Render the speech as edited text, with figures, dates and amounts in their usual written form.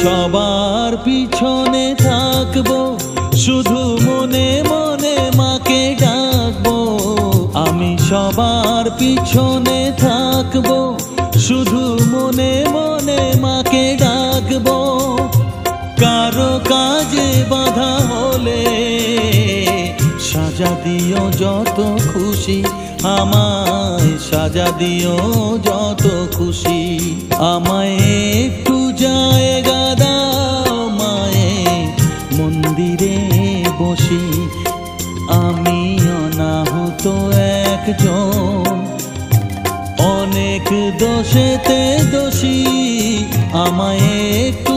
সবার পিছনে থাকবো, শুধু মনে মনে মাকে ডাকবো। আমি সবার পিছনে থাকবো, শুধু মনে মনে মাকে ডাকবো। কারো কাজে বাধা হলে সাজা দিও যত খুশি, আমায় সাজা দিও যত খুশি। আমায় একটু জায়গা দাও মায়ের মন্দিরে বসি, আমি অনাহুত একজন, অনেক দোষেতে দোষী। আমায় একটু